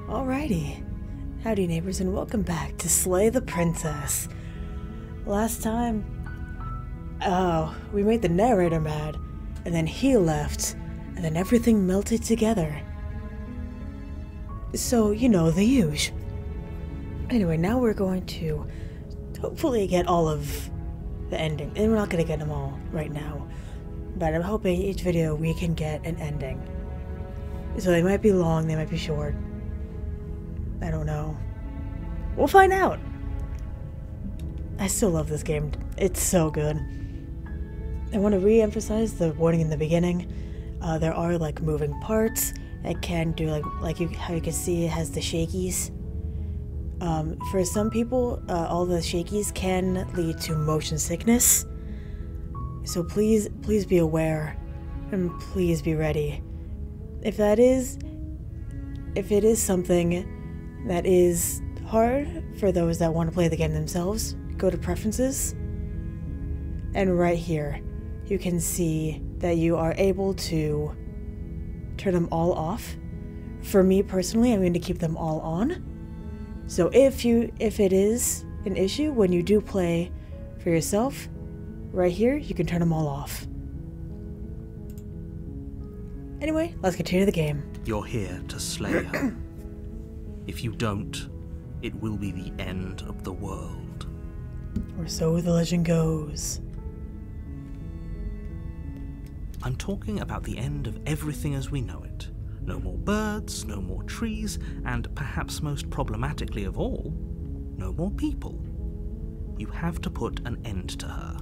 Alrighty. Howdy neighbors and welcome back to Slay the Princess. Last time, we made the narrator mad, and then he left, and then everything melted together. So, you know, the huge. Anyway, now we're going to hopefully get all of the ending. And we're not going to get them all right now. But I'm hoping each video we can get an ending. So they might be long, they might be short. I don't know. We'll find out. I still love this game. It's so good. I want to re-emphasize the warning in the beginning. There are like moving parts. It can do how you can see it has the shakies. For some people, all the shakies can lead to motion sickness. So please be aware and please be ready. If it is something that is hard for those that want to play the game themselves, go to preferences, and right here you can see that you are able to turn them all off. For me personally, I'm going to keep them all on. So if it is an issue when you do play for yourself, right here you can turn them all off. Anyway, let's continue the game. You're here to slay her. If you don't, it will be the end of the world. Or so the legend goes. I'm talking about the end of everything as we know it. No more birds, no more trees, and perhaps most problematically of all, no more people. You have to put an end to her.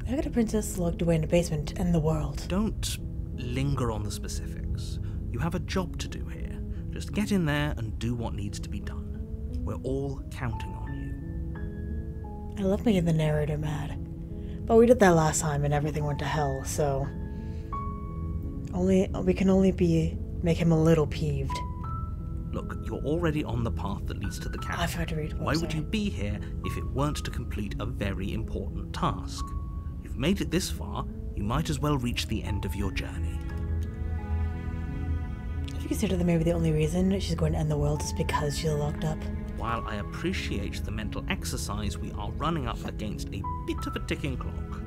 I got a princess locked away in a basement and the world. Don't linger on the specifics. You have a job to do here. Just get in there and do what needs to be done. We're all counting on you. I love making the narrator mad. But we did that last time and everything went to hell, so... we can only make him a little peeved. Look, you're already on the path that leads to the cabin. I forgot to read. Why would you be here if it weren't to complete a very important task? You've made it this far, you might as well reach the end of your journey. If you consider that maybe the only reason she's going to end the world is because she's locked up. While I appreciate the mental exercise, we are running up against a bit of a ticking clock.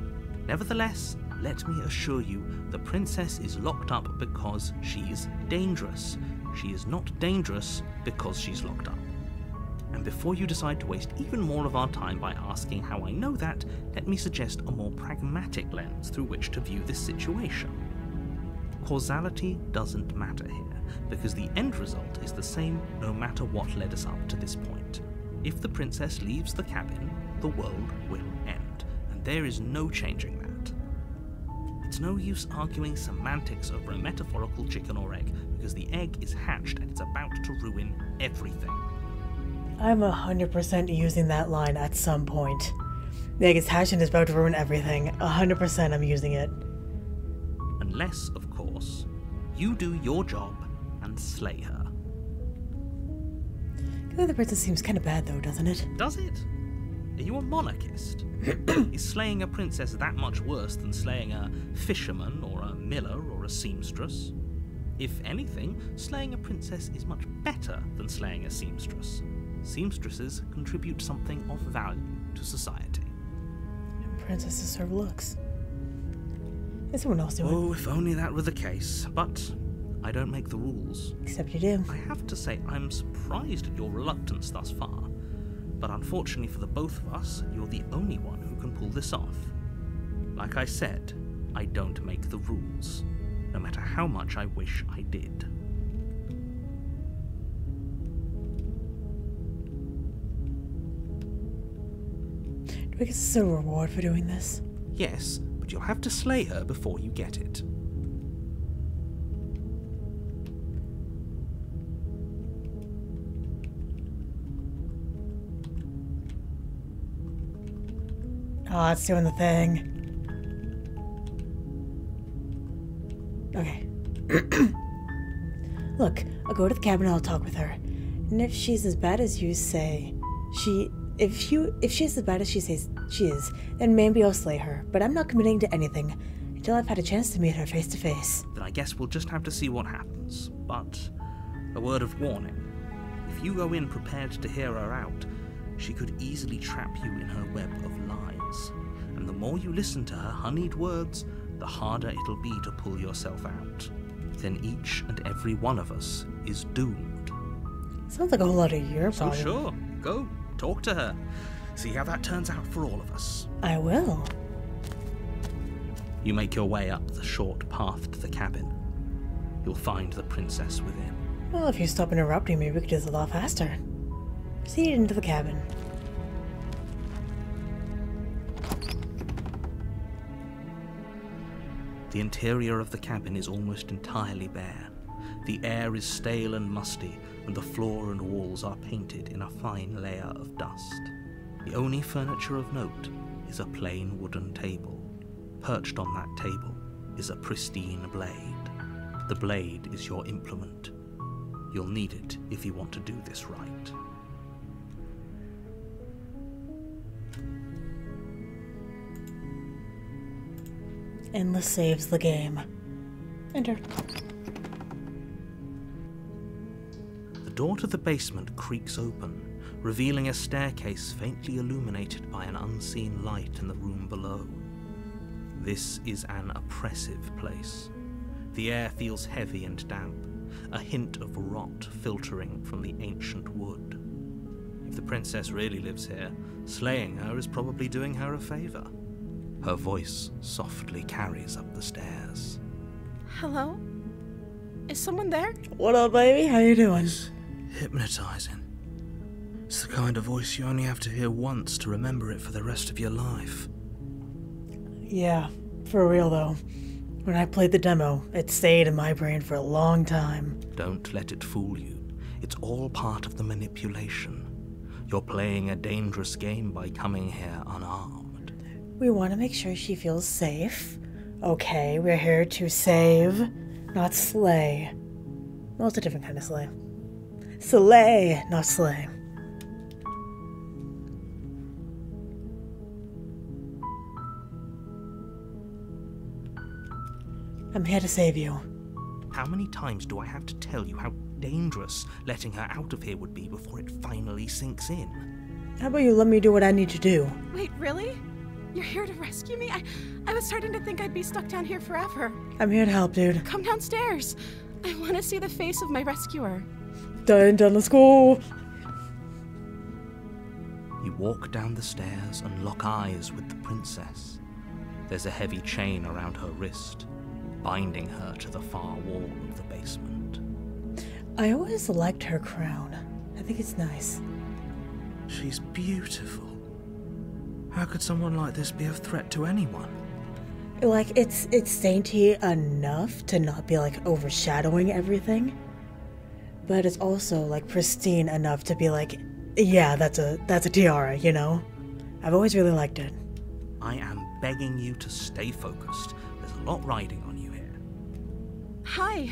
Nevertheless, let me assure you, the princess is locked up because she's dangerous. She is not dangerous because she's locked up. And before you decide to waste even more of our time by asking how I know that, let me suggest a more pragmatic lens through which to view this situation. Causality doesn't matter here, because the end result is the same no matter what led us up to this point. If the princess leaves the cabin, the world will end, and there is no changing that. It's no use arguing semantics over a metaphorical chicken or egg, because the egg is hatched and it's about to ruin everything. I'm 100% using that line at some point. The egg is hatched and is about to ruin everything. 100% I'm using it. Unless, of course, you do your job and slay her. Killing the princess seems kind of bad though, doesn't it? Does it? Are you a monarchist? Is slaying a princess that much worse than slaying a fisherman or a miller or a seamstress? If anything, slaying a princess is much better than slaying a seamstress. Seamstresses contribute something of value to society. And princesses serve looks. Is someone else doing? Oh, if only that were the case, but I don't make the rules. Except you do. I have to say I'm surprised at your reluctance thus far, but unfortunately for the both of us, you're the only one who can pull this off. Like I said, I don't make the rules, no matter how much I wish I did. Do we get a reward for doing this? Yes, but you'll have to slay her before you get it. Oh, it's doing the thing. Okay. Look, I'll go to the cabin and I'll talk with her. And if she's as bad as you say if she's as bad as she says she is, then maybe I'll slay her. But I'm not committing to anything until I've had a chance to meet her face to face. Then I guess we'll just have to see what happens. But A word of warning. If you go in prepared to hear her out, she could easily trap you in her web of lies. And the more you listen to her honeyed words, the harder it'll be to pull yourself out. Then each and every one of us is doomed. Sounds like a whole lot of your So problem. sure, go, talk to her. See how that turns out for all of us. I will. You make your way up the short path to the cabin. You'll find the princess within. Well, if you stop interrupting me, we could do this a lot faster. Proceed into the cabin. The interior of the cabin is almost entirely bare. The air is stale and musty, and the floor and walls are painted in a fine layer of dust. The only furniture of note is a plain wooden table. Perched on that table is a pristine blade. The blade is your implement. You'll need it if you want to do this right. Endless saves the game. Enter. The door to the basement creaks open, revealing a staircase faintly illuminated by an unseen light in the room below. This is an oppressive place. The air feels heavy and damp, a hint of rot filtering from the ancient wood. If the princess really lives here, slaying her is probably doing her a favor. Her voice softly carries up the stairs. Hello? Is someone there? What up, baby? How you doing? Hypnotizing. It's the kind of voice you only have to hear once to remember it for the rest of your life. Yeah, for real though. When I played the demo, it stayed in my brain for a long time. Don't let it fool you. It's all part of the manipulation. You're playing a dangerous game by coming here unarmed. We want to make sure she feels safe. Okay, we're here to save, not slay. Well, it's a different kind of slay. Slay, not slay. I'm here to save you. How many times do I have to tell you how dangerous letting her out of here would be before it finally sinks in? How about you let me do what I need to do? Wait, really? You're here to rescue me? I was starting to think I'd be stuck down here forever. I'm here to help, dude. Come downstairs. I want to see the face of my rescuer. Done, let's go. You walk down the stairs and lock eyes with the princess. There's a heavy chain around her wrist, binding her to the far wall of the basement. I always liked her crown. I think it's nice. She's beautiful. How could someone like this be a threat to anyone? Like, it's dainty enough to not be, like, overshadowing everything. But it's also, like, pristine enough to be like, yeah, that's a tiara, you know? I've always really liked it. I am begging you to stay focused. There's a lot riding on you here. Hi.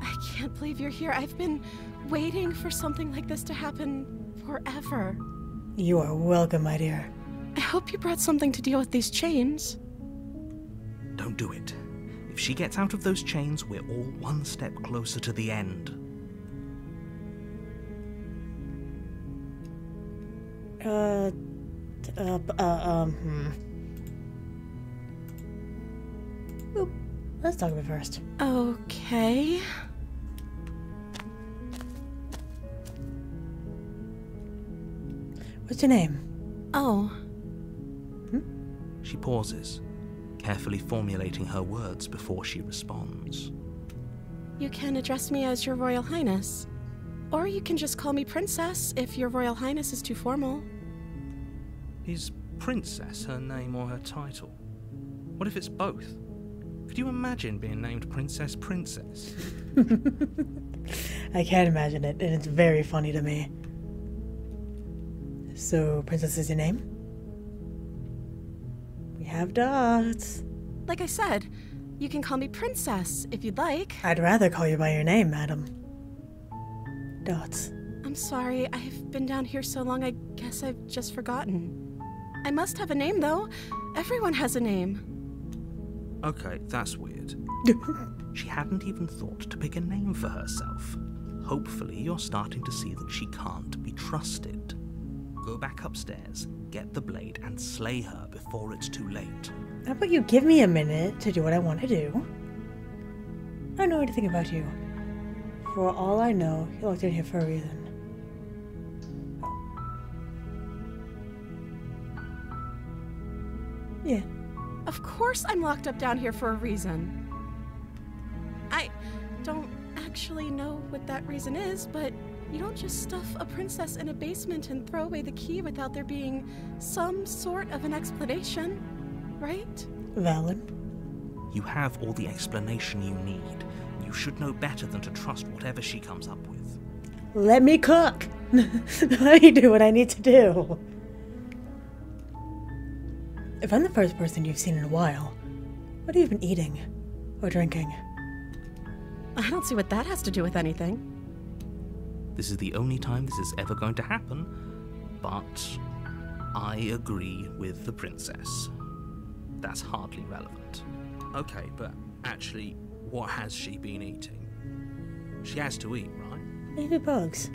I can't believe you're here. I've been waiting for something like this to happen forever. You are welcome, my dear. I hope you brought something to deal with these chains. Don't do it. If she gets out of those chains, we're all one step closer to the end. Oop. Let's talk about it first. Okay. What's your name? Oh. She pauses, carefully formulating her words before she responds. You can address me as Your Royal Highness. Or you can just call me Princess if Your Royal Highness is too formal. Is Princess her name or her title? What if it's both? Could you imagine being named Princess Princess? I can't imagine it, and it's very funny to me. So, Princess is your name? We have dots. Like I said, you can call me Princess if you'd like. I'd rather call you by your name, madam. Dots. I'm sorry, I've been down here so long I guess I've just forgotten. I must have a name though. Everyone has a name. Okay, that's weird. She hadn't even thought to pick a name for herself. Hopefully you're starting to see that she can't be trusted. Go back upstairs, get the blade, and slay her before it's too late. How about you give me a minute to do what I want to do? I don't know anything about you. For all I know, you locked in here for a reason. Yeah. Of course I'm locked up down here for a reason. I don't actually know what that reason is, but you don't just stuff a princess in a basement and throw away the key without there being some sort of an explanation, right? Valid. You have all the explanation you need. You should know better than to trust whatever she comes up with. Let me cook! Let me do what I need to do. If I'm the first person you've seen in a while, what have you been eating or drinking? I don't see what that has to do with anything. This is the only time this is ever going to happen, but I agree with the princess. That's hardly relevant. Okay, but actually, what has she been eating? She has to eat, right? Maybe bugs.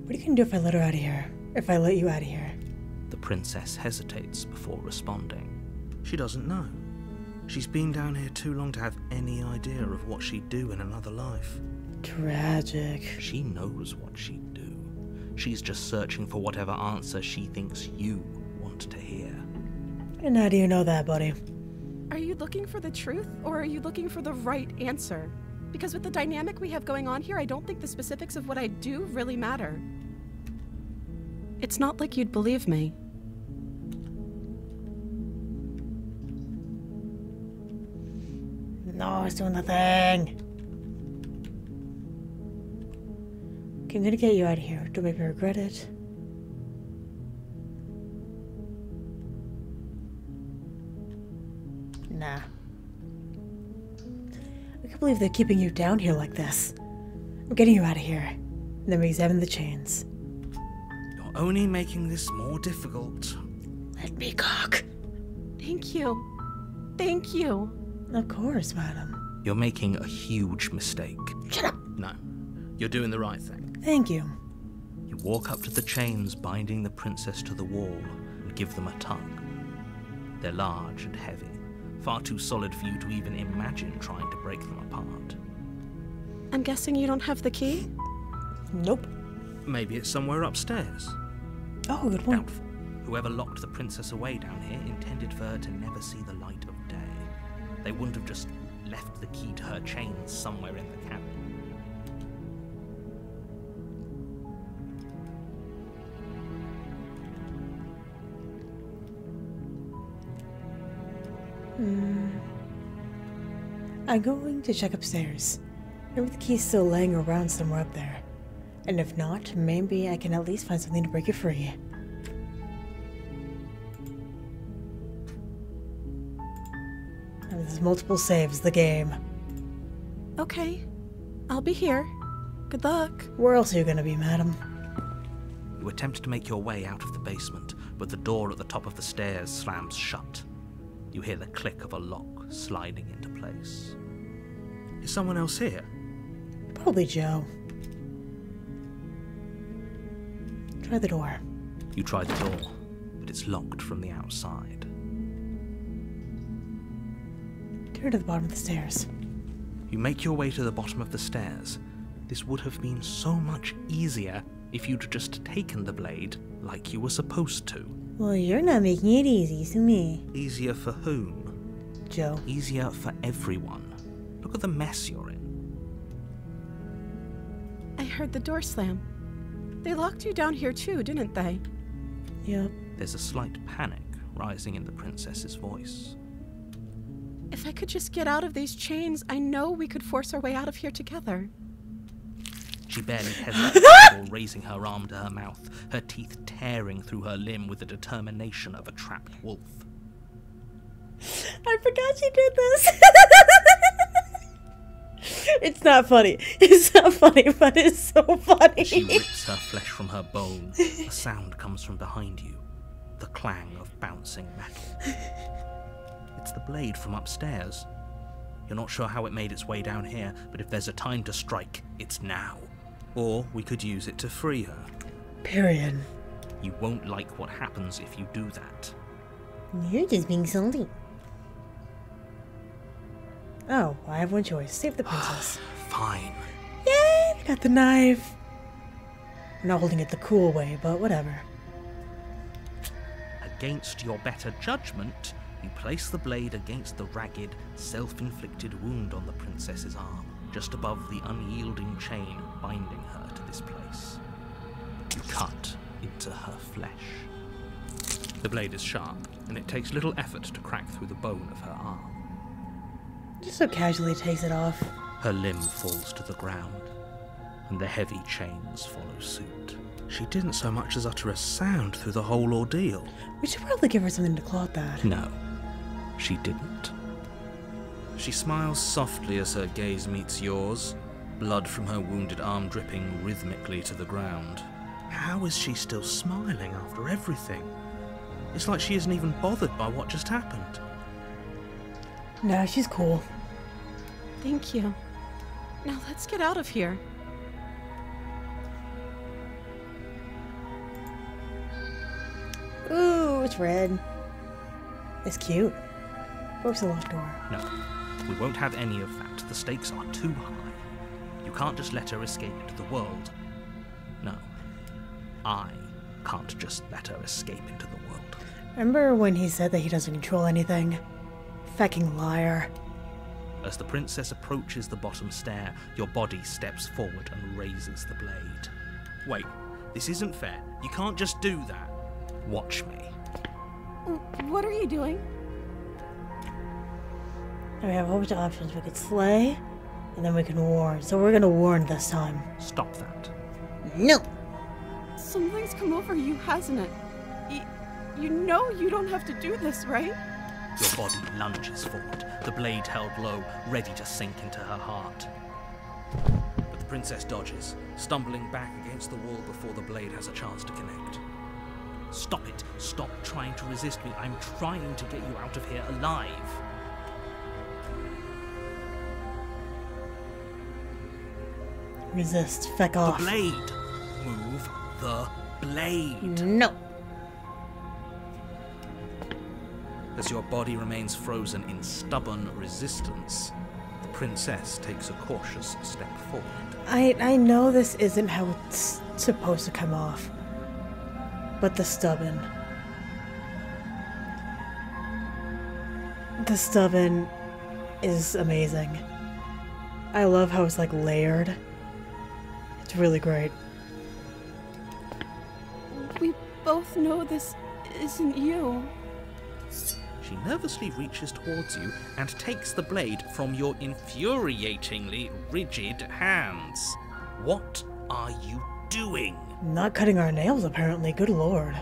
What are you gonna do if I let her out of here? If I let you out of here? The princess hesitates before responding. She doesn't know. She's been down here too long to have any idea of what she'd do in another life. Tragic. She knows what she'd do. She's just searching for whatever answer she thinks you want to hear. And how do you know that, buddy? Are you looking for the truth, or are you looking for the right answer? Because with the dynamic we have going on here, I don't think the specifics of what I do really matter. It's not like you'd believe me. No, it's doing the thing. I'm gonna get you out of here. Don't make me regret it. Nah. I can't believe they're keeping you down here like this. I'm getting you out of here. And then we examine the chains. You're only making this more difficult. Let me cook. Thank you. Thank you. Of course, madam. You're making a huge mistake. Shut up. No, you're doing the right thing. Thank you. You walk up to the chains binding the princess to the wall and give them a tug. They're large and heavy, far too solid for you to even imagine trying to break them apart. I'm guessing you don't have the key? Nope. Maybe it's somewhere upstairs. Oh, good point. Doubtful. Whoever locked the princess away down here intended for her to never see the light of day. They wouldn't have just left the key to her chains somewhere in the cabin. I'm going to check upstairs. Maybe the key's still laying around somewhere up there. And if not, maybe I can at least find something to break it free. And there's multiple saves, the game. Okay. I'll be here. Good luck. Where else are you gonna be, madam? You attempt to make your way out of the basement, but the door at the top of the stairs slams shut. You hear the click of a lock sliding into place. Is someone else here? Probably Joe. Try the door. You try the door, but it's locked from the outside. Turn to the bottom of the stairs. You make your way to the bottom of the stairs. This would have been so much easier if you'd just taken the blade like you were supposed to. Well, you're not making it easy, so me. Easier for whom? Joe. Easier for everyone. Look at the mess you're in. I heard the door slam. They locked you down here too, didn't they? Yep. There's a slight panic rising in the princess's voice. If I could just get out of these chains, I know we could force our way out of here together. She barely hesitates before raising her arm to her mouth, her teeth tearing through her limb with the determination of a trapped wolf. I forgot you did this. It's not funny. It's not funny, but it's so funny. She rips her flesh from her bone. A sound comes from behind you. The clang of bouncing metal. It's the blade from upstairs. You're not sure how it made its way down here, but if there's a time to strike, it's now. Or we could use it to free her. Period. You won't like what happens if you do that. You're just being salty. Oh, I have one choice. Save the princess. Fine. Yay! We got the knife. I'm not holding it the cool way, but whatever. Against your better judgment, you place the blade against the ragged, self-inflicted wound on the princess's arm, just above the unyielding chain binding her to this place. You cut into her flesh. The blade is sharp, and it takes little effort to crack through the bone of her arm. Just so casually takes it off. Her limb falls to the ground, and the heavy chains follow suit. She didn't so much as utter a sound through the whole ordeal. We should probably give her something to clothe that. No, she didn't. She smiles softly as her gaze meets yours, blood from her wounded arm dripping rhythmically to the ground. How is she still smiling after everything? It's like she isn't even bothered by what just happened. No, she's cool. Thank you. Now let's get out of here. Ooh, it's red. It's cute. Where's the locked door? No, we won't have any of that. The stakes are too high. You can't just let her escape into the world. No, I can't just let her escape into the world. Remember when he said that he doesn't control anything? Fecking liar. As the princess approaches the bottom stair, your body steps forward and raises the blade. Wait, this isn't fair. You can't just do that. Watch me. What are you doing? We have a whole bunch of options. We could slay, and then we can warn. So we're gonna warn this time. Stop that. No! Something's come over you, hasn't it? You know you don't have to do this, right? Your body lunges forward, the blade held low, ready to sink into her heart. But the princess dodges, stumbling back against the wall before the blade has a chance to connect. Stop it! Stop trying to resist me. I'm trying to get you out of here alive. Resist. Feck off. The blade! Move the blade! No! As your body remains frozen in stubborn resistance, the princess takes a cautious step forward. I know this isn't how it's supposed to come off. But the stubborn is amazing. I love how it's like layered. It's really great. We both know this isn't you. She nervously reaches towards you and takes the blade from your infuriatingly rigid hands. What are you doing? Not cutting our nails, apparently. Good lord.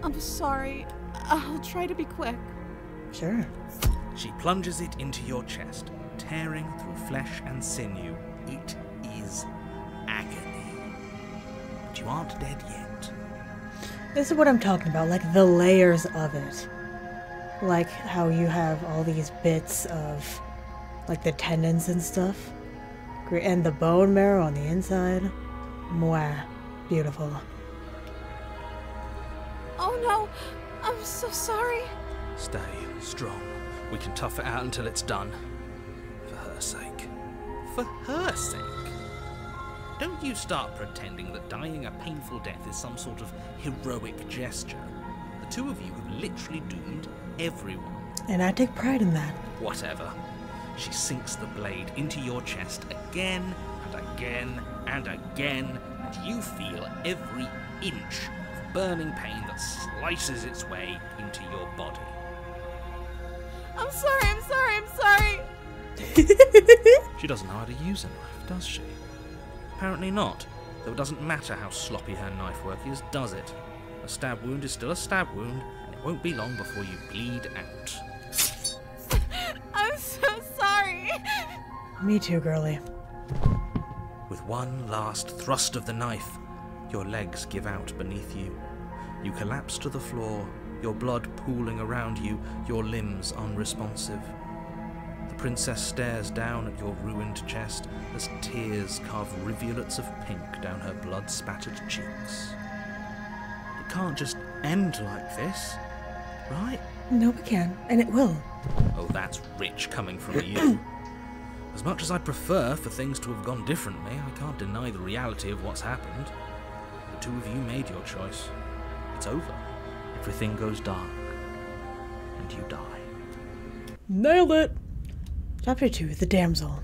I'm sorry. I'll try to be quick. Sure. She plunges it into your chest, tearing through flesh and sinew. It is agony. But you aren't dead yet. This is what I'm talking about, like the layers of it. Like how you have all these bits of, like the tendons and stuff. And the bone marrow on the inside. Mwah. Beautiful. Oh no! I'm so sorry. Stay strong. We can tough it out until it's done. For her sake. For her sake? Don't you start pretending that dying a painful death is some sort of heroic gesture. The two of you have literally doomed everyone. And I take pride in that. Whatever. She sinks the blade into your chest again and again and again, and you feel every inch of burning pain that slices its way into your body. I'm sorry. She doesn't know how to use a knife, does she? Apparently not, though it doesn't matter how sloppy her knife work is, does it? A stab wound is still a stab wound, and it won't be long before you bleed out. I'm so sorry. Me too, girly. With one last thrust of the knife, your legs give out beneath you. You collapse to the floor, your blood pooling around you, your limbs unresponsive. The princess stares down at your ruined chest as tears carve rivulets of pink down her blood-spattered cheeks. It can't just end like this, right? No, it can, and it will. Oh, that's rich coming from you. As much as I'd prefer for things to have gone differently, I can't deny the reality of what's happened. The two of you made your choice. It's over. Everything goes dark. And you die. Nailed it! Chapter 2, The Damsel.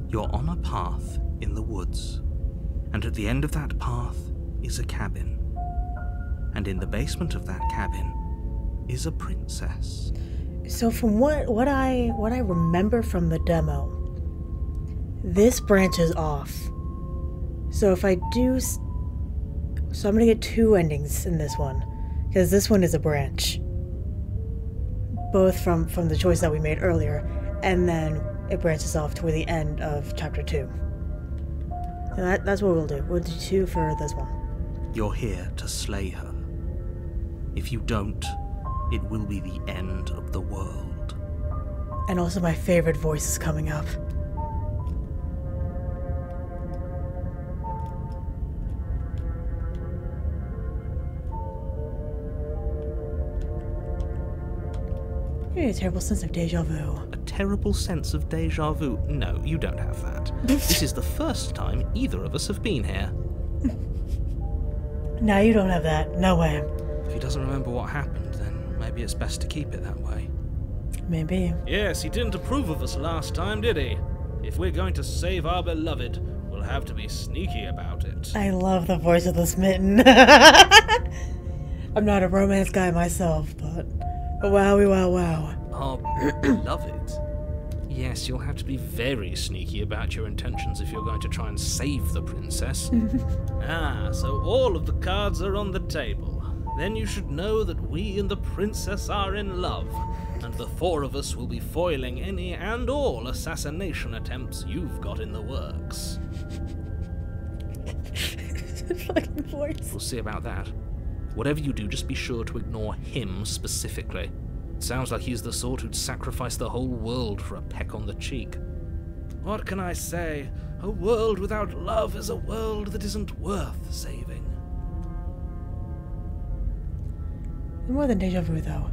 You're on a path in the woods, and at the end of that path is a cabin. And in the basement of that cabin is a princess. So from what I remember from the demo, this branches off. So if I do, so I'm gonna get two endings in this one, because this one is a branch, both from the choice that we made earlier, and then it branches off toward the end of chapter 2. So that's what we'll do. We'll do 2 for this one. You're here to slay her. If you don't, it will be the end of the world. And also my favorite voice is coming up. You have a terrible sense of deja vu. A terrible sense of deja vu? No, you don't have that. This is the first time either of us have been here. No, you don't have that. No way. If he doesn't remember what happened, then maybe it's best to keep it that way. Maybe. Yes, he didn't approve of us last time, did he? If we're going to save our beloved, we'll have to be sneaky about it. I love the voice of the smitten. I'm not a romance guy myself, but wowie wow wow. Our beloved? Yes, you'll have to be very sneaky about your intentions if you're going to try and save the princess. Ah, so all of the cards are on the table. Then you should know that we and the princess are in love, and the 4 of us will be foiling any and all assassination attempts you've got in the works. Fucking voice. We'll see about that. Whatever you do, just be sure to ignore him specifically. It sounds like he's the sort who'd sacrifice the whole world for a peck on the cheek. What can I say? A world without love is a world that isn't worth saving. More than deja vu, though.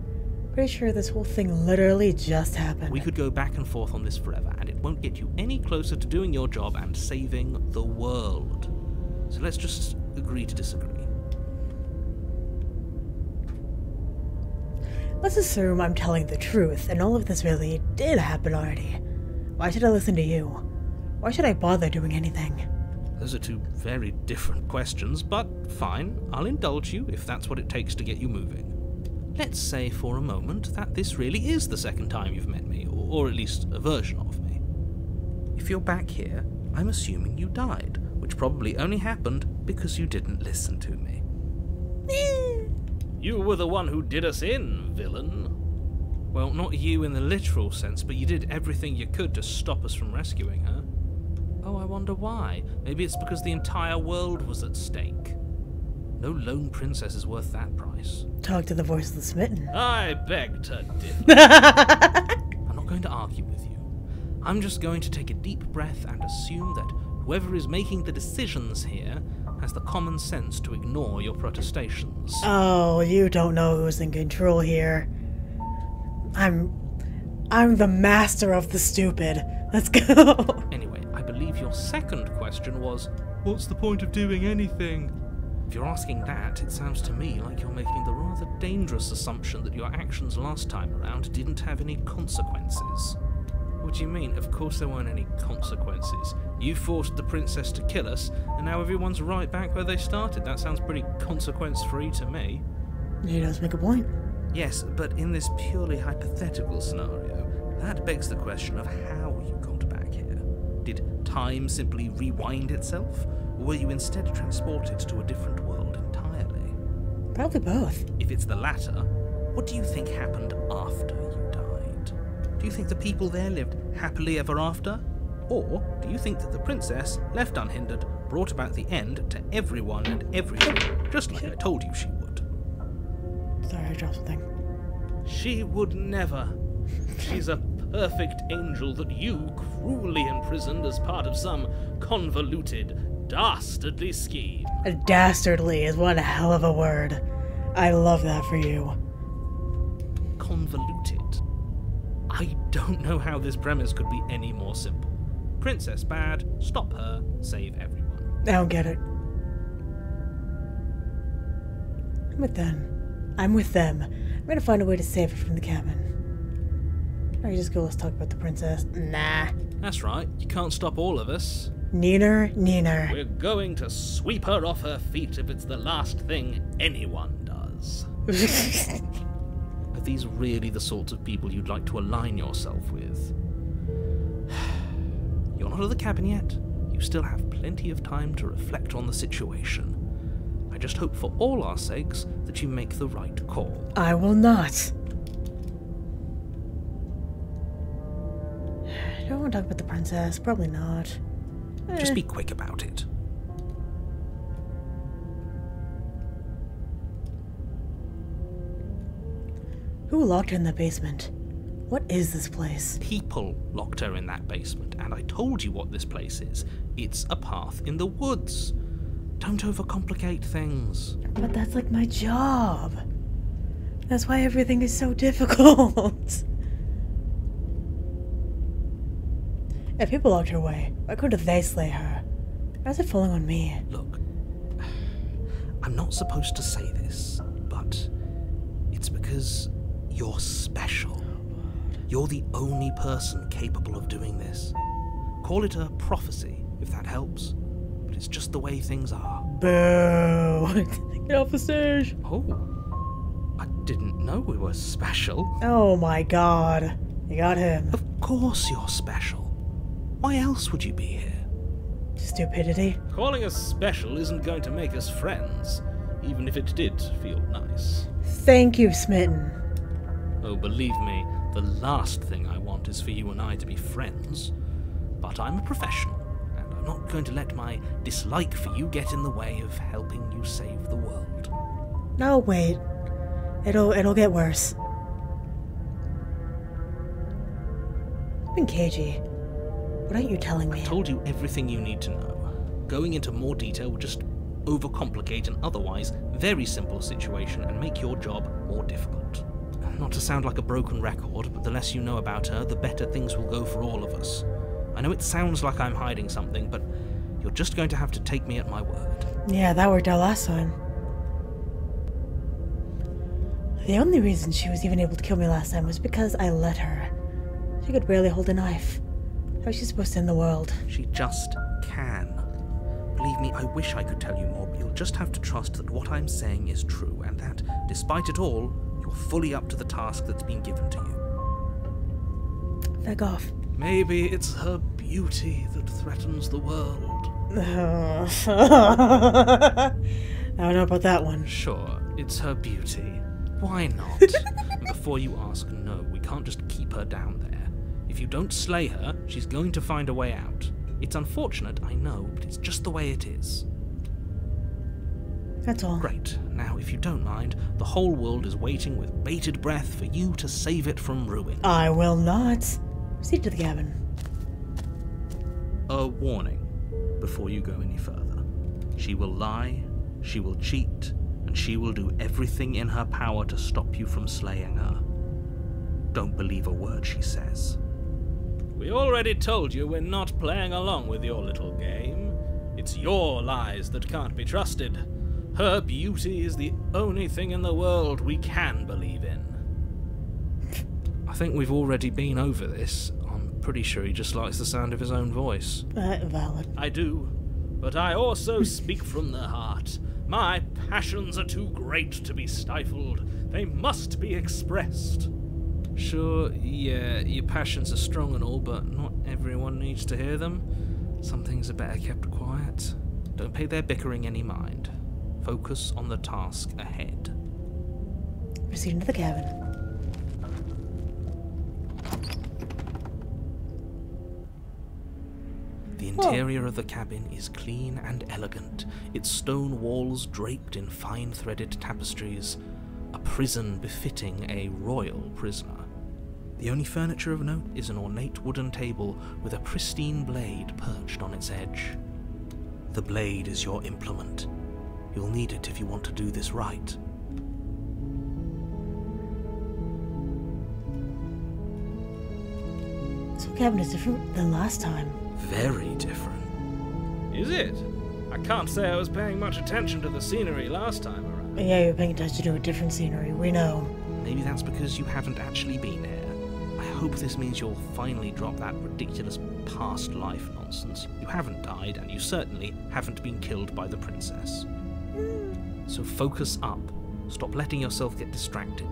Pretty sure this whole thing literally just happened. We could go back and forth on this forever, and it won't get you any closer to doing your job and saving the world. So let's just agree to disagree. Let's assume I'm telling the truth, and all of this really did happen already. Why should I listen to you? Why should I bother doing anything? Those are 2 very different questions, but fine, I'll indulge you if that's what it takes to get you moving. Let's say for a moment that this really is the second time you've met me, or at least a version of me. If you're back here, I'm assuming you died, which probably only happened because you didn't listen to me. You were the one who did us in, villain. Well, not you in the literal sense, but you did everything you could to stop us from rescuing her. Oh, I wonder why. Maybe it's because the entire world was at stake. No lone princess is worth that price. Talk to the voice of the smitten. I beg to differ. I'm not going to argue with you. I'm just going to take a deep breath and assume that whoever is making the decisions here has the common sense to ignore your protestations. Oh, you don't know who's in control here. I'm the master of the stupid. Let's go. Anyway, I believe your second question was, what's the point of doing anything? If you're asking that, it sounds to me like you're making the rather dangerous assumption that your actions last time around didn't have any consequences. What do you mean? Of course there weren't any consequences. You forced the princess to kill us, and now everyone's right back where they started. That sounds pretty consequence-free to me. He does make a point. Yes, but in this purely hypothetical scenario, that begs the question of how you got back here. Did time simply rewind itself? Or were you instead transported to a different world entirely? Probably both. If it's the latter, what do you think happened after you died? Do you think the people there lived happily ever after? Or do you think that the princess, left unhindered, brought about the end to everyone and everything, just like I told you she would. Sorry, I dropped something. She would never. She's a perfect angel that you cruelly imprisoned as part of some convoluted, dastardly scheme. Dastardly is one hell of a word. I love that for you. Convoluted? I don't know how this premise could be any more simple. Princess bad, stop her, save everyone. I don't get it. I'm with them. I'm with them. I'm gonna find a way to save her from the cabin. Or you just go, let's talk about the princess. Nah. That's right, you can't stop all of us. Neener, neener. We're going to sweep her off her feet if it's the last thing anyone does. Are these really the sorts of people you'd like to align yourself with? You're not at the cabin yet. You still have plenty of time to reflect on the situation. I just hope for all our sakes that you make the right call. I will not. Do I want to talk about the princess? Probably not. Just be quick about it. Who locked her in the basement? What is this place? People locked her in that basement, and I told you what this place is. It's a path in the woods. Don't overcomplicate things. But that's like my job. That's why everything is so difficult. If people locked her away, why couldn't they slay her? Why is it falling on me? Look, I'm not supposed to say this, but it's because you're special. You're the only person capable of doing this. Call it a prophecy, if that helps. But it's just the way things are. Boo! Get off the stage! Oh, I didn't know we were special. Oh my god. You got him. Of course you're special. Why else would you be here? Stupidity. Calling us special isn't going to make us friends, even if it did feel nice. Thank you, Smitten. Oh, believe me, the last thing I want is for you and I to be friends. But I'm a professional, and I'm not going to let my dislike for you get in the way of helping you save the world. No, wait. It'll get worse. I've been cagey. What aren't you telling me? I told you everything you need to know. Going into more detail would just overcomplicate an otherwise very simple situation and make your job more difficult. Not to sound like a broken record, but the less you know about her, the better things will go for all of us. I know it sounds like I'm hiding something, but you're just going to have to take me at my word. Yeah, that worked out last time. The only reason she was even able to kill me last time was because I let her. She could barely hold a knife. How is she supposed to end the world? She just can. Believe me, I wish I could tell you more, but you'll just have to trust that what I'm saying is true, and that, despite it all, you're fully up to the task that's been given to you. Feck off. Maybe it's her beauty that threatens the world. I don't know about that one. Sure, it's her beauty. Why not? And before you ask, no, we can't just keep her down there. If you don't slay her, she's going to find a way out. It's unfortunate, I know, but it's just the way it is. That's all. Great. Now, if you don't mind, the whole world is waiting with bated breath for you to save it from ruin. I will not. Proceed to the cabin. A warning before you go any further. She will lie, she will cheat, and she will do everything in her power to stop you from slaying her. Don't believe a word she says. We already told you we're not playing along with your little game. It's your lies that can't be trusted. Her beauty is the only thing in the world we can believe in. I think we've already been over this. I'm pretty sure he just likes the sound of his own voice. Valid. I do, but I also speak from the heart. My passions are too great to be stifled. They must be expressed. Sure, yeah, your passions are strong and all, but not everyone needs to hear them. Some things are better kept quiet. Don't pay their bickering any mind. Focus on the task ahead. Proceed into the cabin. The interior of the cabin is clean and elegant, its stone walls draped in fine threaded tapestries, a prison befitting a royal prisoner. The only furniture of note is an ornate wooden table with a pristine blade perched on its edge. The blade is your implement. You'll need it if you want to do this right. This whole cabin is different than last time. Very different. Is it? I can't say I was paying much attention to the scenery last time around. Yeah, you're paying attention to a different scenery, we know. Maybe that's because you haven't actually been here. I hope this means you'll finally drop that ridiculous past life nonsense. You haven't died, and you certainly haven't been killed by the princess. So focus up. Stop letting yourself get distracted.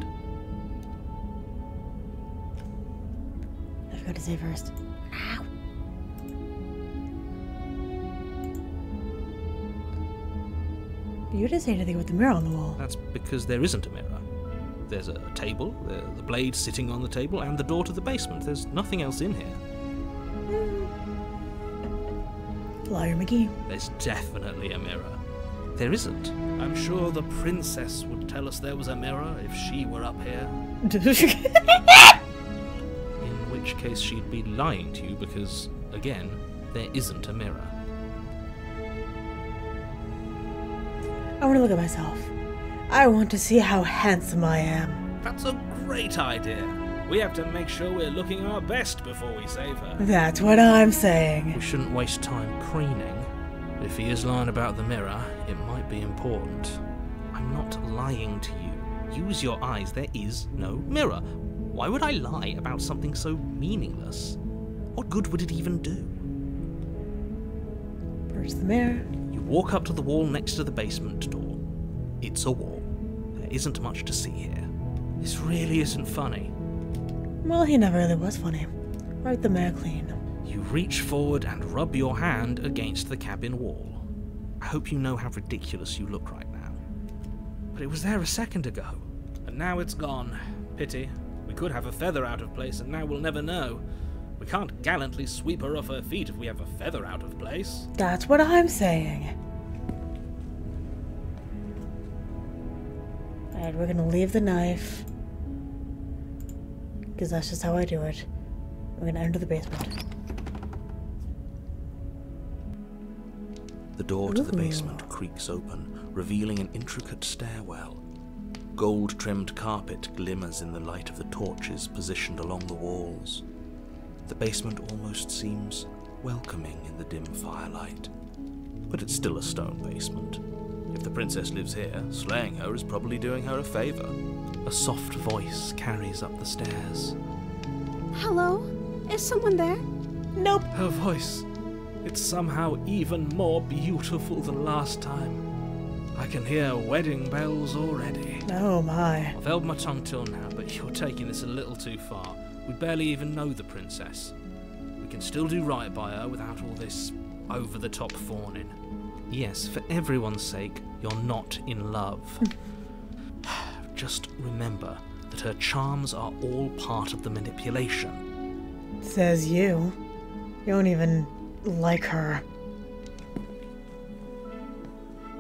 I forgot to say first. Ow. You didn't say anything with the mirror on the wall. That's because there isn't a mirror. There's a table, the blade sitting on the table, and the door to the basement. There's nothing else in here. Liar McGee. There's definitely a mirror. There isn't. I'm sure the princess would tell us there was a mirror if she were up here. In which case she'd be lying to you because, again, there isn't a mirror. I want to look at myself. I want to see how handsome I am. That's a great idea. We have to make sure we're looking our best before we save her. That's what I'm saying. We shouldn't waste time preening. If he is lying about the mirror, it might be important. I'm not lying to you. Use your eyes. There is no mirror. Why would I lie about something so meaningless? What good would it even do? Where's the mirror? You walk up to the wall next to the basement door. It's a wall. There isn't much to see here. This really isn't funny. Well, he never really was funny. Wipe the mirror clean. You reach forward and rub your hand against the cabin wall. I hope you know how ridiculous you look right now. But it was there a second ago. And now it's gone. Pity. We could have a feather out of place, and now we'll never know. We can't gallantly sweep her off her feet if we have a feather out of place. That's what I'm saying. Alright, we're gonna leave the knife. Because that's just how I do it. We're gonna enter the basement. The door to the basement creaks open, revealing an intricate stairwell. Gold-trimmed carpet glimmers in the light of the torches positioned along the walls. The basement almost seems welcoming in the dim firelight. But it's still a stone basement. If the princess lives here, slaying her is probably doing her a favor. A soft voice carries up the stairs. Hello? Is someone there? Nope. Her voice. It's somehow even more beautiful than last time. I can hear wedding bells already. Oh my. I've held my tongue till now, but you're taking this a little too far. We barely even know the princess. We can still do right by her without all this over-the-top fawning. Yes, for everyone's sake, you're not in love. Just remember that her charms are all part of the manipulation. Says you. You don't even like her.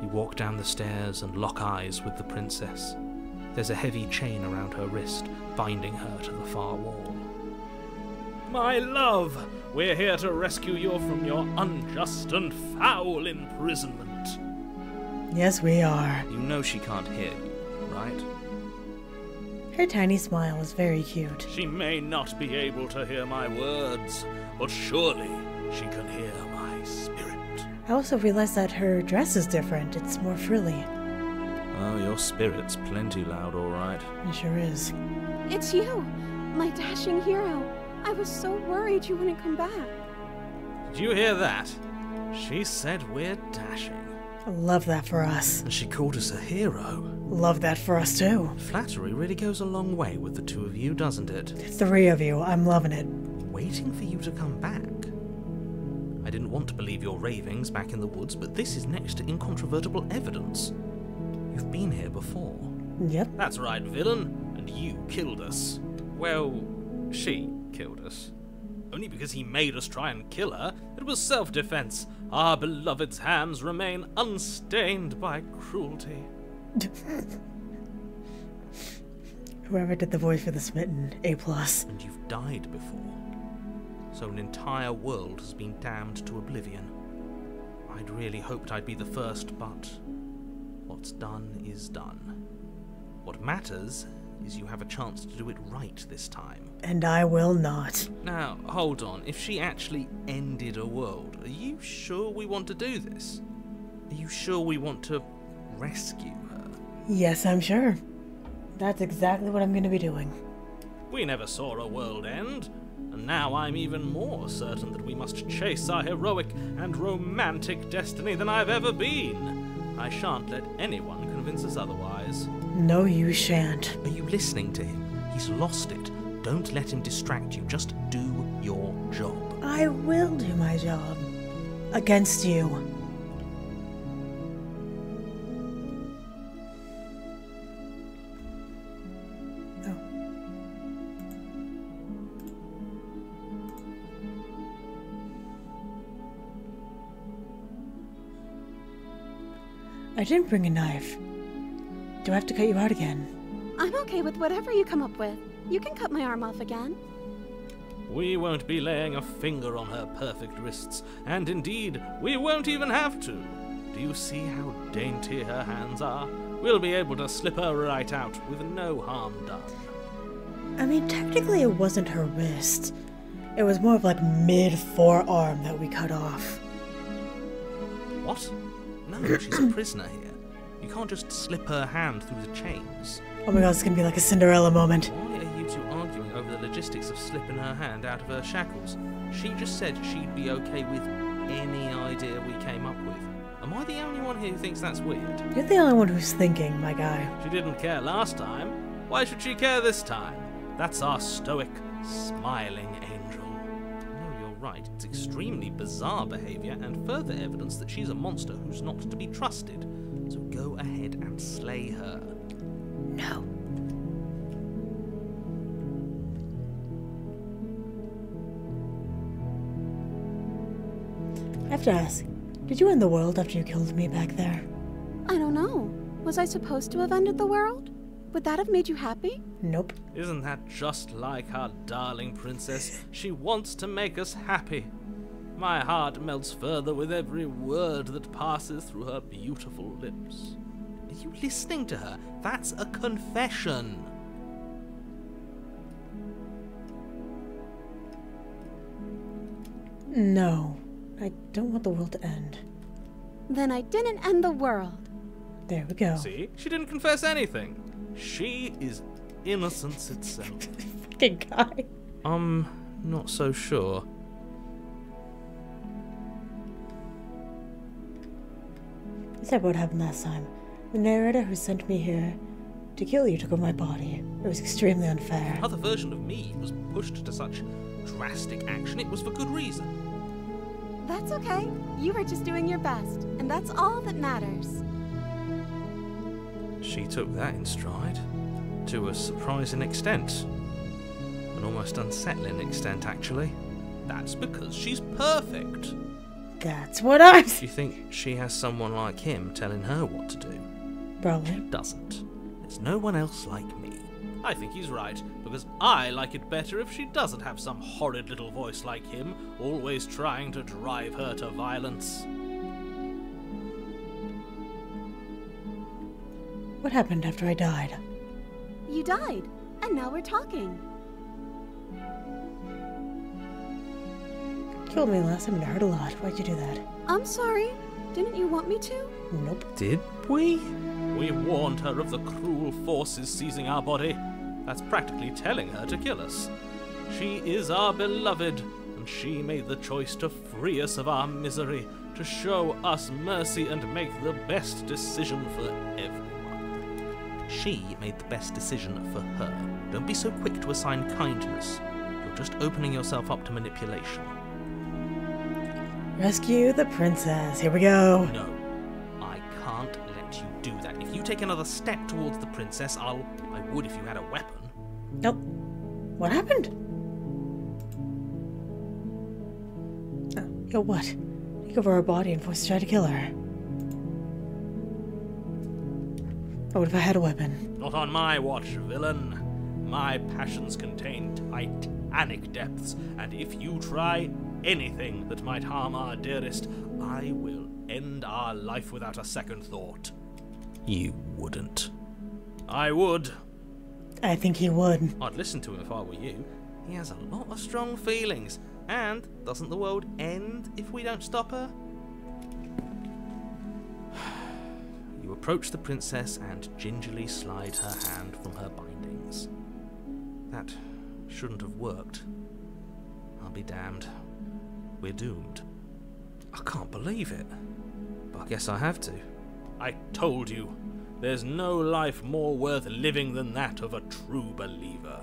You walk down the stairs and lock eyes with the princess. There's a heavy chain around her wrist, binding her to the far wall. My love, we're here to rescue you from your unjust and foul imprisonment. Yes, we are. You know she can't hear you, right? Her tiny smile is very cute. She may not be able to hear my words, but surely she can hear my spirit. I also realized that her dress is different. It's more frilly. Oh, your spirit's plenty loud, all right. It sure is. It's you, my dashing hero. I was so worried you wouldn't come back. Did you hear that? She said we're dashing. I love that for us. And she called us a hero. Love that for us too. Flattery really goes a long way with the two of you, doesn't it? 3 of you. I'm loving it. Waiting for you to come back. I didn't want to believe your ravings back in the woods, but this is next to incontrovertible evidence. You've been here before. Yep. That's right, villain. And you killed us. Well, she killed us. only because he made us try and kill her. It was self-defense. Our beloved's hands remain unstained by cruelty. Whoever did the voice for the smitten, A+. And you've died before. So an entire world has been damned to oblivion. I'd really hoped I'd be the first, but what's done is done. What matters is you have a chance to do it right this time. And I will not. Now, hold on. If she actually ended a world, are you sure we want to do this? Are you sure we want to rescue her? Yes, I'm sure. That's exactly what I'm going to be doing. We never saw a world end, and now I'm even more certain that we must chase our heroic and romantic destiny than I've ever been. I shan't let anyone convince us otherwise. No, you shan't. Are you listening to him? He's lost it. Don't let him distract you. Just do your job. I will do my job. Against you. Oh. I didn't bring a knife. Do I have to cut you out again? I'm okay with whatever you come up with. You can cut my arm off again. We won't be laying a finger on her perfect wrists, and indeed, we won't even have to. Do you see how dainty her hands are? We'll be able to slip her right out with no harm done. I mean, technically it wasn't her wrist. It was more of like mid-forearm that we cut off. What? No, she's a prisoner here. You can't just slip her hand through the chains. Oh my god, it's gonna be like a Cinderella moment. Why are you two arguing over the logistics of slipping her hand out of her shackles? She just said she'd be okay with any idea we came up with. Am I the only one here who thinks that's weird? You're the only one who's thinking, my guy. She didn't care last time. Why should she care this time? That's our stoic, smiling angel. No, you're right. It's extremely bizarre behaviour and further evidence that she's a monster who's not to be trusted. So go ahead and slay her. No. I have to ask, did you end the world after you killed me back there? I don't know. Was I supposed to have ended the world? Would that have made you happy? Nope. Isn't that just like our darling princess? She wants to make us happy. My heart melts further with every word that passes through her beautiful lips. Are you listening to her? That's a confession. No. I don't want the world to end. Then I didn't end the world. There we go. See? She didn't confess anything. She is innocence itself. Fucking guy. I'm not so sure. Is that what happened last time? The narrator who sent me here to kill you took over my body. It was extremely unfair. Another version of me was pushed to such drastic action. It was for good reason. That's okay. You were just doing your best, and that's all that matters. She took that in stride. To a surprising extent. An almost unsettling extent, actually. That's because she's perfect. That's what I'm... Do you think she has someone like him telling her what to do? Probably. Doesn't. There's no one else like me. I think he's right, because I like it better if she doesn't have some horrid little voice like him, always trying to drive her to violence. What happened after I died? You died, and now we're talking. You killed me last time and it hurt a lot. Why'd you do that? I'm sorry. Didn't you want me to? Nope. Did we? We warned her of the cruel forces seizing our body. That's practically telling her to kill us. She is our beloved, and she made the choice to free us of our misery, to show us mercy and make the best decision for everyone. She made the best decision for her. Don't be so quick to assign kindness. You're just opening yourself up to manipulation. Rescue the princess. Here we go. No, I can't let you do that. If you take another step towards the princess, I would if you had a weapon. Nope. What happened? Yo, what? Take over her body and force to try to kill her. Or what if I had a weapon? Not on my watch, villain. My passions contain titanic depths, and if you try anything that might harm our dearest, I will end our life without a second thought. You wouldn't. I would. I think he would. I'd listen to him if I were you. He has a lot of strong feelings. And doesn't the world end if we don't stop her? You approach the princess and gingerly slide her hand from her bindings. That shouldn't have worked. I'll be damned. We're doomed. I can't believe it. But I guess I have to. I told you. There's no life more worth living than that of a true believer.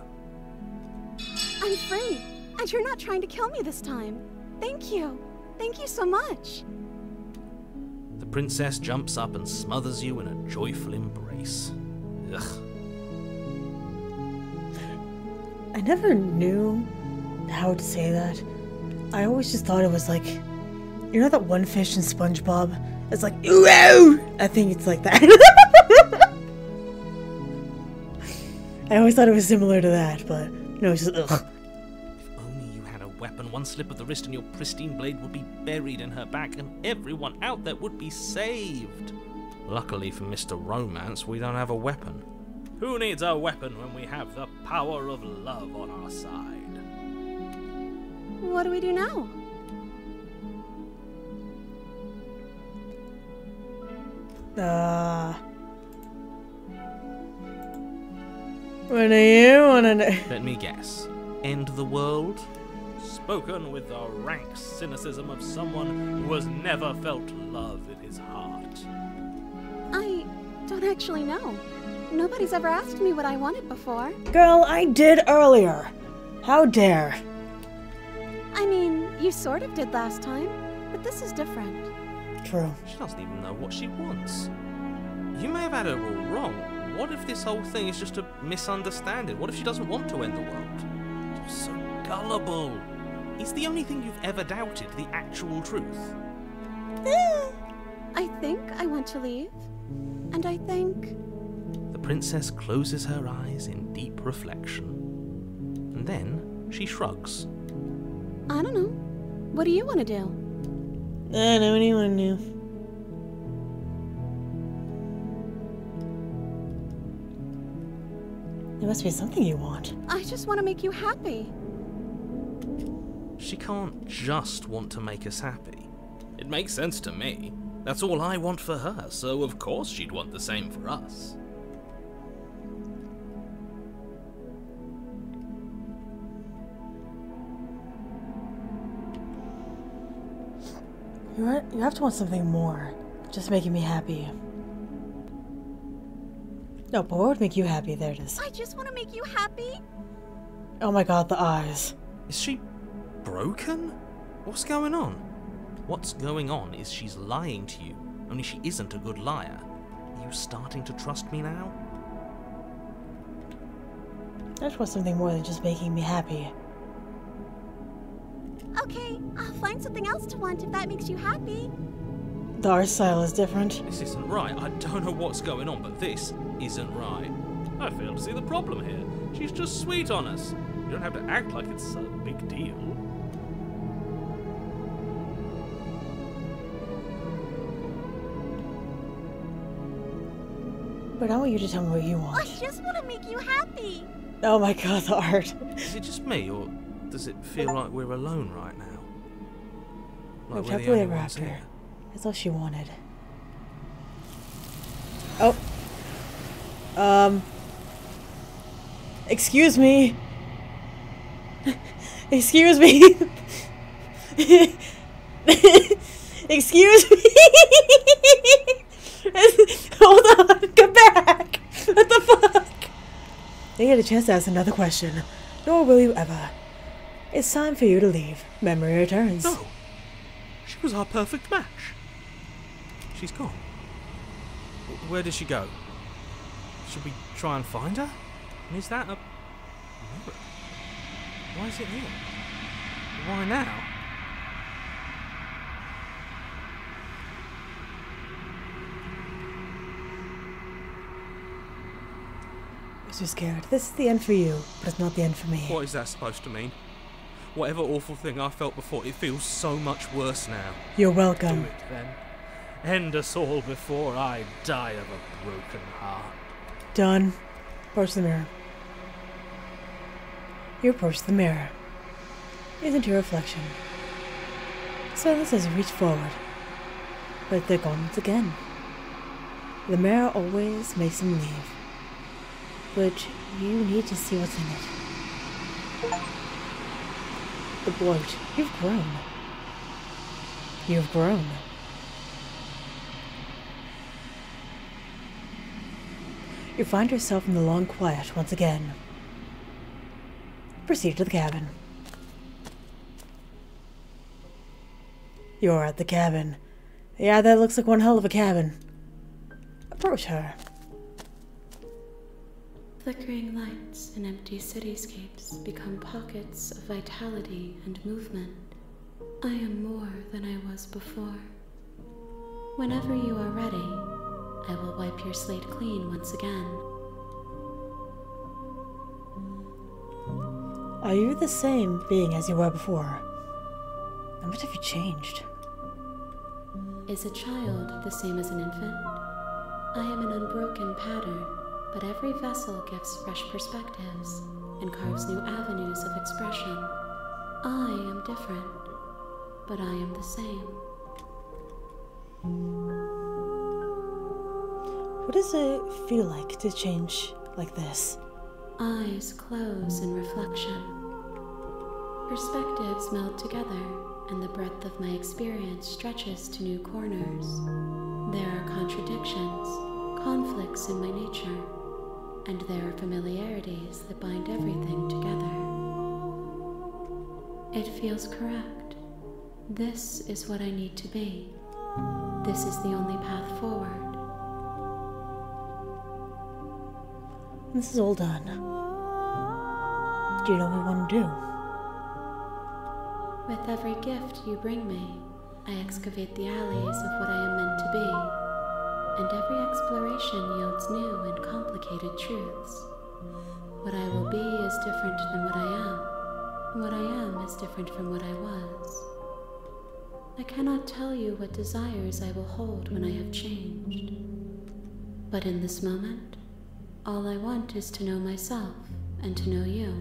I'm free, and you're not trying to kill me this time. Thank you. Thank you so much. The princess jumps up and smothers you in a joyful embrace. Ugh. I never knew how to say that. I always just thought it was like, you know that one fish in SpongeBob? It's like, ooh! I think it's like that. I always thought it was similar to that, but no, it's just ugh. If only you had a weapon, one slip of the wrist and your pristine blade would be buried in her back and everyone out there would be saved. Luckily for Mr. Romance, we don't have a weapon. Who needs a weapon when we have the power of love on our side? What do we do now? What do you wanna know? Let me guess. End the world? Spoken with the rank cynicism of someone who has never felt love in his heart. I don't actually know. Nobody's ever asked me what I wanted before. Girl, I did earlier. How dare? I mean, you sort of did last time, but this is different. True. She doesn't even know what she wants. You may have had her all wrong. What if this whole thing is just a misunderstanding? What if she doesn't want to end the world? You're so gullible. Is the only thing you've ever doubted the actual truth? I think I want to leave, and I think... The princess closes her eyes in deep reflection. And then she shrugs. I don't know. What do you want to do? I know anyone knew. There must be something you want. I just want to make you happy. She can't just want to make us happy. It makes sense to me. That's all I want for her, so of course she'd want the same for us. You have to want something more. Just making me happy. No, but what would make you happy? There it is. I just want to make you happy. Oh my god, the eyes. Is she broken? What's going on? What's going on is she's lying to you, only she isn't a good liar. Are you starting to trust me now? I just want something more than just making me happy. Okay, I'll find something else to want if that makes you happy. The art style is different. This isn't right. I don't know what's going on, but this isn't right. I fail to see the problem here. She's just sweet on us. You don't have to act like it's a big deal. But I want you to tell me what you I want. just want to make you happy. Oh my god, the art. Is it just me, or does it feel like we're alone right now? No, Like we're the happily only ever ones after. here? That's all she wanted. Oh. Excuse me. Excuse me. Excuse me. Hold on. Come back. What the fuck? They get a chance to ask another question. Nor will you ever. It's time for you to leave. Memory returns. No. She was our perfect match. She's gone. Where did she go? Should we try and find her? And is that a mirror? Why is it here? Why now? too scared. This is the end for you, but it's not the end for me. What is that supposed to mean? Whatever awful thing I felt before, it feels so much worse now. You're Do welcome. it then. End us all before I die of a broken heart. Done. Approach the mirror. You approach the mirror. Isn't your reflection. Silas has reached forward, but they're gone once again. The mirror always makes him leave, but you need to see what's in it. The bloat. You've grown. You've grown. You find yourself in the long quiet once again. Proceed to the cabin. You're at the cabin. Yeah, that looks like one hell of a cabin. Approach her. Flickering lights and empty cityscapes become pockets of vitality and movement. I am more than I was before. Whenever you are ready, I will wipe your slate clean once again. Are you the same being as you were before? How much have you changed? Is a child the same as an infant? I am an unbroken pattern, but every vessel gives fresh perspectives and carves new avenues of expression. I am different, but I am the same. What does it feel like to change like this? Eyes close in reflection. Perspectives meld together, and the breadth of my experience stretches to new corners. There are contradictions, conflicts in my nature, and there are familiarities that bind everything together. It feels correct. This is what I need to be. This is the only path forward. This is all done. Do you know what we want to do? With every gift you bring me, I excavate the alleys of what I am meant to be, and every exploration yields new and complicated truths. What I will be is different than what I am, and what I am is different from what I was. I cannot tell you what desires I will hold when I have changed. But in this moment, all I want is to know myself and to know you.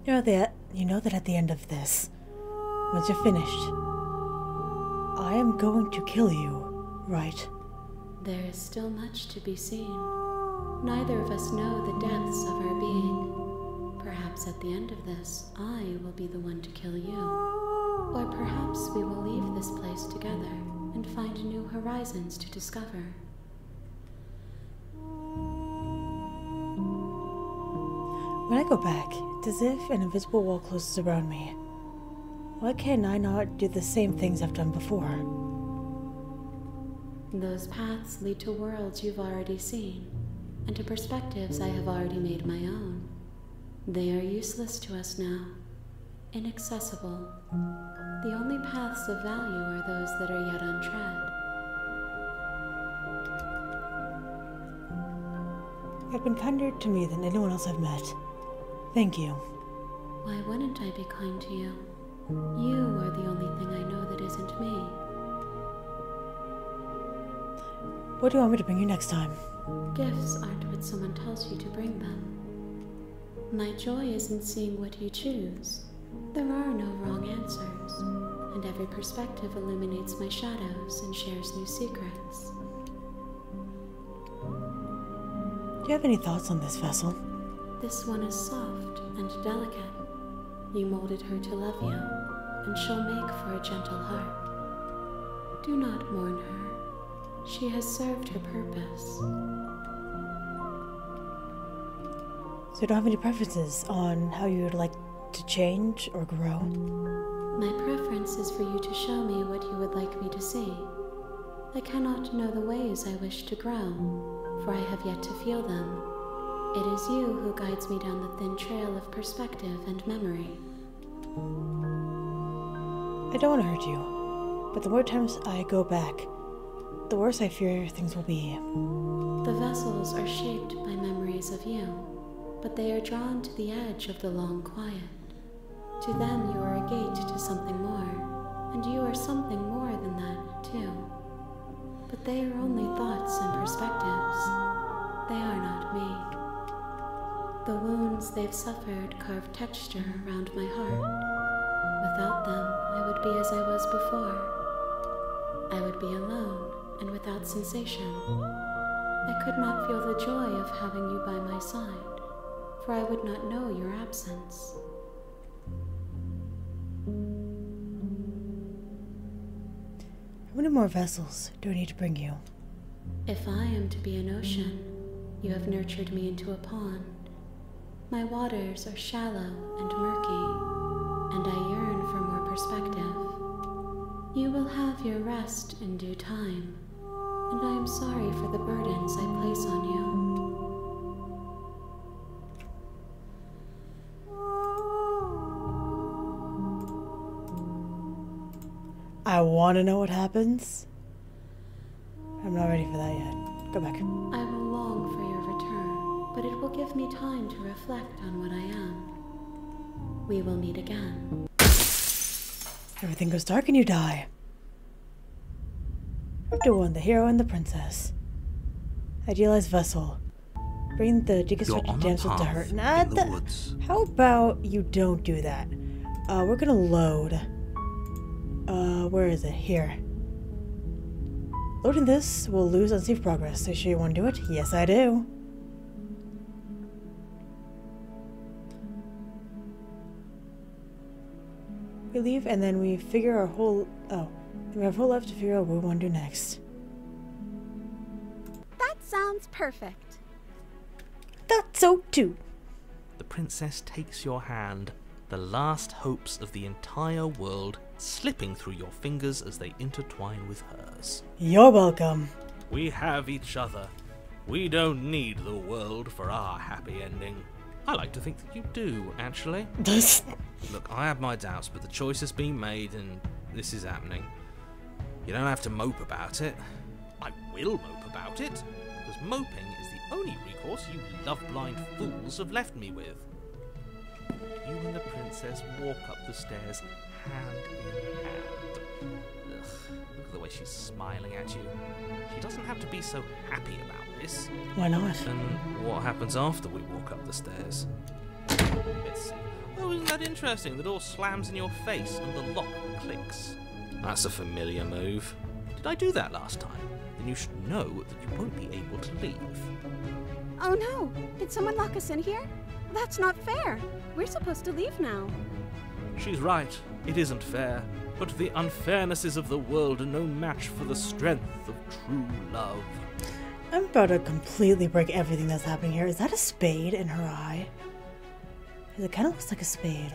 You know that at the end of this, once you're finished, I am going to kill you, right? There is still much to be seen. Neither of us know the depths of our being. Perhaps at the end of this, I will be the one to kill you. Or perhaps we will leave this place together and find new horizons to discover. When I go back, it's as if an invisible wall closes around me. Why can I not do the same things I've done before? Those paths lead to worlds you've already seen, and to perspectives I have already made my own. They are useless to us now, inaccessible. The only paths of value are those that are yet untread. You've been kinder to me than anyone else I've met. Thank you. Why wouldn't I be kind to you? You are the only thing I know that isn't me. What do you want me to bring you next time? Gifts aren't what someone tells you to bring them. My joy is in seeing what you choose. There are no wrong answers, and every perspective illuminates my shadows and shares new secrets. Do you have any thoughts on this vessel? This one is soft and delicate. You molded her to love you, and she'll make for a gentle heart. Do not mourn her. She has served her purpose. So you don't have any preferences on how you would like to change or grow? My preference is for you to show me what you would like me to see. I cannot know the ways I wish to grow, for I have yet to feel them. It is you who guides me down the thin trail of perspective and memory. I don't want to hurt you, but the more times I go back, the worse I fear things will be. The vessels are shaped by memories of you, but they are drawn to the edge of the long quiet. To them you are a gate to something more, and you are something more than that, too. But they are only thoughts and perspectives. They are not me. The wounds they've suffered carve texture around my heart. Without them, I would be as I was before. I would be alone and without sensation. I could not feel the joy of having you by my side, for I would not know your absence. How many more vessels do I need to bring you? If I am to be an ocean, you have nurtured me into a pond. My waters are shallow and murky, and I yearn for more perspective. You will have your rest in due time, and I am sorry for the burdens I place on you. I want to know what happens. I'm not ready for that yet. Go back. I will long for your return, but it will give me time to reflect on what I am. We will meet again. Everything goes dark and you die. Chapter 1, the hero and the princess. Idealized vessel. Bring the deconstructed damsel to her. Nah, in the woods. How about you don't do that? We're gonna load. Where is it? Here. Loading this will lose unsaved progress. Are you sure you want to do it? Yes, I do. We leave and then we figure our whole... Oh. We have a whole life to figure out what we want to do next. That sounds perfect. Thought so too. The princess takes your hand, the last hopes of the entire world slipping through your fingers as they intertwine with hers. You're welcome. We have each other. We don't need the world for our happy ending. I like to think that you do, actually. Look, I have my doubts, but the choice has been made and this is happening. You don't have to mope about it. I will mope about it, because moping is the only recourse you love-blind fools have left me with. You and the princess walk up the stairs hand in hand. Ugh, look at the way she's smiling at you. She doesn't have to be so happy about this. Why not? And what happens after we walk up the stairs? Let's see. Oh, isn't that interesting? The door slams in your face and the lock clicks. That's a familiar move. Did I do that last time? Then you should know that you won't be able to leave. Oh no! Did someone lock us in here? That's not fair. We're supposed to leave now. She's right. It isn't fair. But the unfairnesses of the world are no match for the strength of true love. I'm about to completely break everything that's happening here. Is that a spade in her eye? It kind of looks like a spade.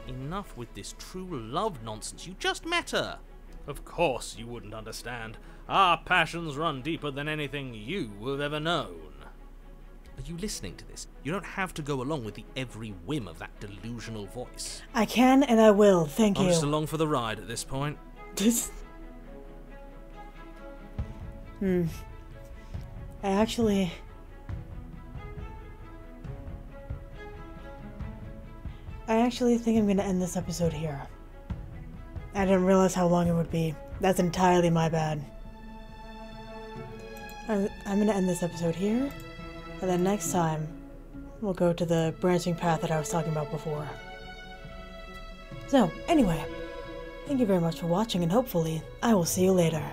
Enough with this true love nonsense. You just met her. Of course you wouldn't understand. Our passions run deeper than anything you have ever known. Are you listening to this? You don't have to go along with the every whim of that delusional voice. I can and I will. Thank you. I'm just along for the ride at this point. I actually think I'm going to end this episode here. I didn't realize how long it would be. That's entirely my bad. I'm going to end this episode here, and then next time we'll go to the branching path that I was talking about before. So, anyway, thank you very much for watching, and hopefully I will see you later.